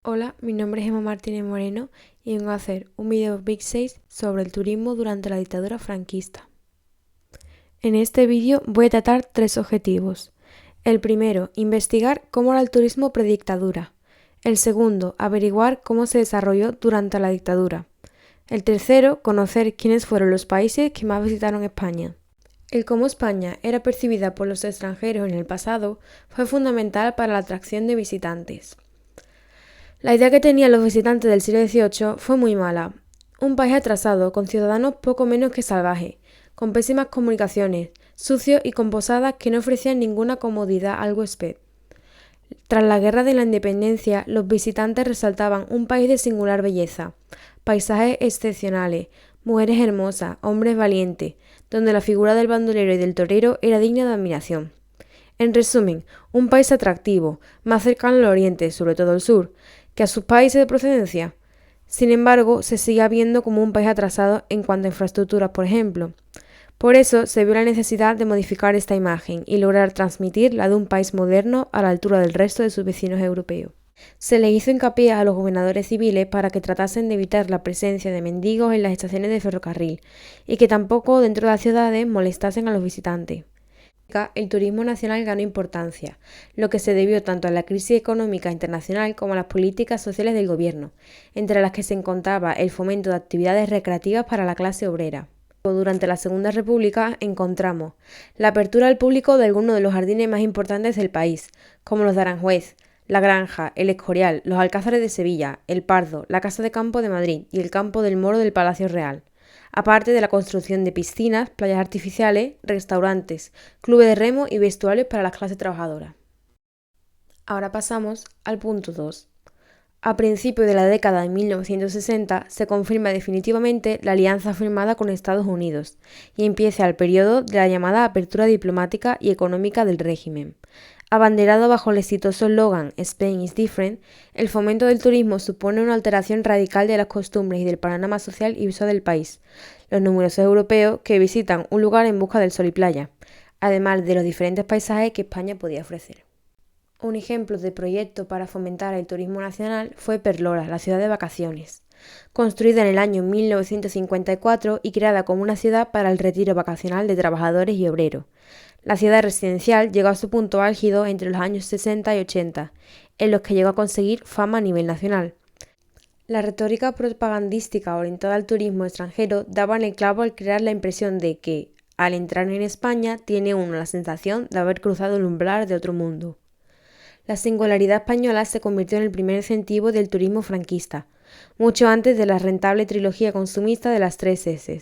Hola, mi nombre es Emma Martínez Moreno y vengo a hacer un video Big 6 sobre el turismo durante la dictadura franquista. En este vídeo voy a tratar tres objetivos. El primero, investigar cómo era el turismo predictadura. El segundo, averiguar cómo se desarrolló durante la dictadura. El tercero, conocer quiénes fueron los países que más visitaron España. El cómo España era percibida por los extranjeros en el pasado fue fundamental para la atracción de visitantes. La idea que tenían los visitantes del siglo XVIII fue muy mala. Un país atrasado, con ciudadanos poco menos que salvajes, con pésimas comunicaciones, sucios y con posadas que no ofrecían ninguna comodidad al huésped. Tras la Guerra de la Independencia, los visitantes resaltaban un país de singular belleza, paisajes excepcionales, mujeres hermosas, hombres valientes, donde la figura del bandolero y del torero era digna de admiración. En resumen, un país atractivo, más cercano al oriente, sobre todo al sur, que a sus países de procedencia. Sin embargo, se seguía viendo como un país atrasado en cuanto a infraestructuras, por ejemplo. Por eso se vio la necesidad de modificar esta imagen y lograr transmitir la de un país moderno a la altura del resto de sus vecinos europeos. Se le hizo hincapié a los gobernadores civiles para que tratasen de evitar la presencia de mendigos en las estaciones de ferrocarril y que tampoco dentro de las ciudades molestasen a los visitantes. El turismo nacional ganó importancia, lo que se debió tanto a la crisis económica internacional como a las políticas sociales del gobierno, entre las que se encontraba el fomento de actividades recreativas para la clase obrera. Durante la Segunda República encontramos la apertura al público de algunos de los jardines más importantes del país, como los de Aranjuez, La Granja, el Escorial, los Alcázares de Sevilla, el Pardo, la Casa de Campo de Madrid y el Campo del Moro del Palacio Real, aparte de la construcción de piscinas, playas artificiales, restaurantes, clubes de remo y vestuarios para las clases trabajadoras. Ahora pasamos al punto 2. A principios de la década de 1960 se confirma definitivamente la alianza firmada con Estados Unidos y empieza el periodo de la llamada apertura diplomática y económica del régimen. Abanderado bajo el exitoso eslogan Spain is different, el fomento del turismo supone una alteración radical de las costumbres y del panorama social y visual del país. Los numerosos europeos que visitan un lugar en busca del sol y playa, además de los diferentes paisajes que España podía ofrecer. Un ejemplo de proyecto para fomentar el turismo nacional fue Perlora, la ciudad de vacaciones, construida en el año 1954 y creada como una ciudad para el retiro vacacional de trabajadores y obreros. La ciudad residencial llegó a su punto álgido entre los años 60 y 80, en los que llegó a conseguir fama a nivel nacional. La retórica propagandística orientada al turismo extranjero daba en el clavo al crear la impresión de que, al entrar en España, tiene uno la sensación de haber cruzado el umbral de otro mundo. La singularidad española se convirtió en el primer incentivo del turismo franquista, mucho antes de la rentable trilogía consumista de las tres S,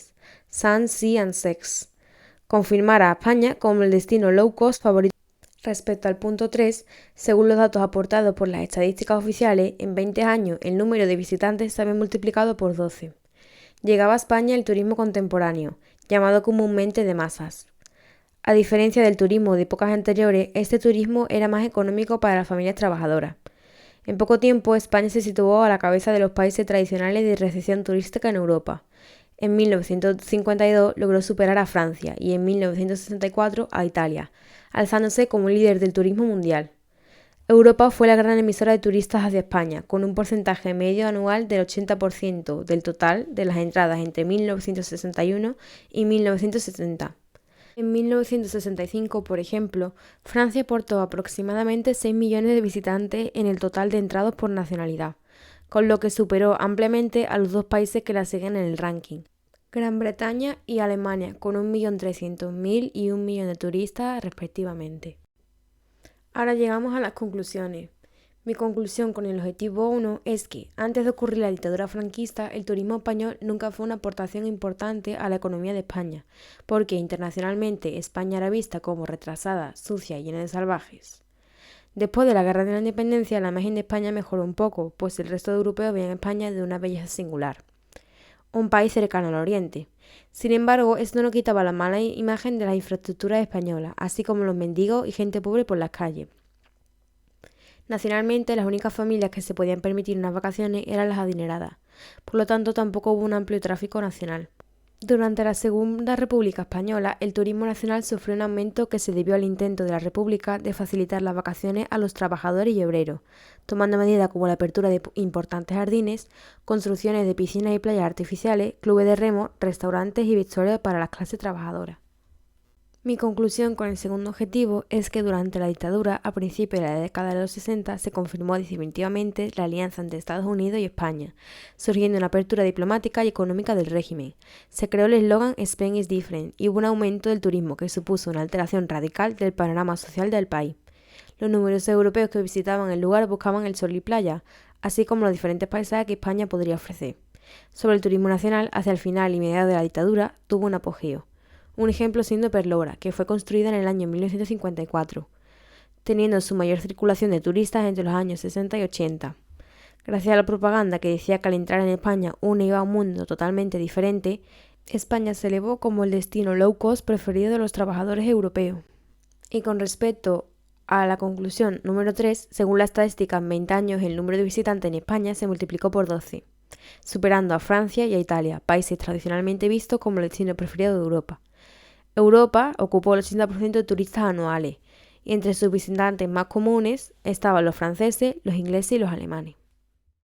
Sun, Sea and Sex, confirmar a España como el destino low cost favorito. Respecto al punto 3, según los datos aportados por las estadísticas oficiales, en 20 años el número de visitantes se había multiplicado por 12. Llegaba a España el turismo contemporáneo, llamado comúnmente de masas. A diferencia del turismo de épocas anteriores, este turismo era más económico para las familias trabajadoras. En poco tiempo, España se situó a la cabeza de los países tradicionales de recepción turística en Europa. En 1952 logró superar a Francia y en 1964 a Italia, alzándose como líder del turismo mundial. Europa fue la gran emisora de turistas hacia España, con un porcentaje medio anual del 80% del total de las entradas entre 1961 y 1970. En 1965, por ejemplo, Francia aportó aproximadamente 6 millones de visitantes en el total de entrados por nacionalidad, con lo que superó ampliamente a los dos países que la siguen en el ranking, Gran Bretaña y Alemania, con 1.300.000 y 1 millón de turistas respectivamente. Ahora llegamos a las conclusiones. Mi conclusión con el objetivo 1 es que, antes de ocurrir la dictadura franquista, el turismo español nunca fue una aportación importante a la economía de España, porque internacionalmente España era vista como retrasada, sucia y llena de salvajes. Después de la Guerra de la Independencia, la imagen de España mejoró un poco, pues el resto de europeos veían a España de una belleza singular, un país cercano al oriente. Sin embargo, esto no quitaba la mala imagen de las infraestructuras españolas, así como los mendigos y gente pobre por las calles. Nacionalmente, las únicas familias que se podían permitir unas vacaciones eran las adineradas, por lo tanto tampoco hubo un amplio tráfico nacional. Durante la Segunda República Española, el turismo nacional sufrió un aumento que se debió al intento de la República de facilitar las vacaciones a los trabajadores y obreros, tomando medidas como la apertura de importantes jardines, construcciones de piscinas y playas artificiales, clubes de remo, restaurantes y victorias para las clases trabajadoras. Mi conclusión con el segundo objetivo es que durante la dictadura, a principios de la década de los 60, se confirmó definitivamente la alianza entre Estados Unidos y España, surgiendo una apertura diplomática y económica del régimen. Se creó el eslogan Spain is different y hubo un aumento del turismo que supuso una alteración radical del panorama social del país. Los numerosos europeos que visitaban el lugar buscaban el sol y playa, así como los diferentes paisajes que España podría ofrecer. Sobre el turismo nacional, hacia el final y mediados de la dictadura, tuvo un apogeo. Un ejemplo siendo Perlora, que fue construida en el año 1954, teniendo su mayor circulación de turistas entre los años 60 y 80. Gracias a la propaganda que decía que al entrar en España uno iba a un mundo totalmente diferente, España se elevó como el destino low cost preferido de los trabajadores europeos. Y con respecto a la conclusión número 3, según la estadística, en 20 años el número de visitantes en España se multiplicó por 12, superando a Francia y a Italia, países tradicionalmente vistos como el destino preferido de Europa. Europa ocupó el 80% de turistas anuales, y entre sus visitantes más comunes estaban los franceses, los ingleses y los alemanes.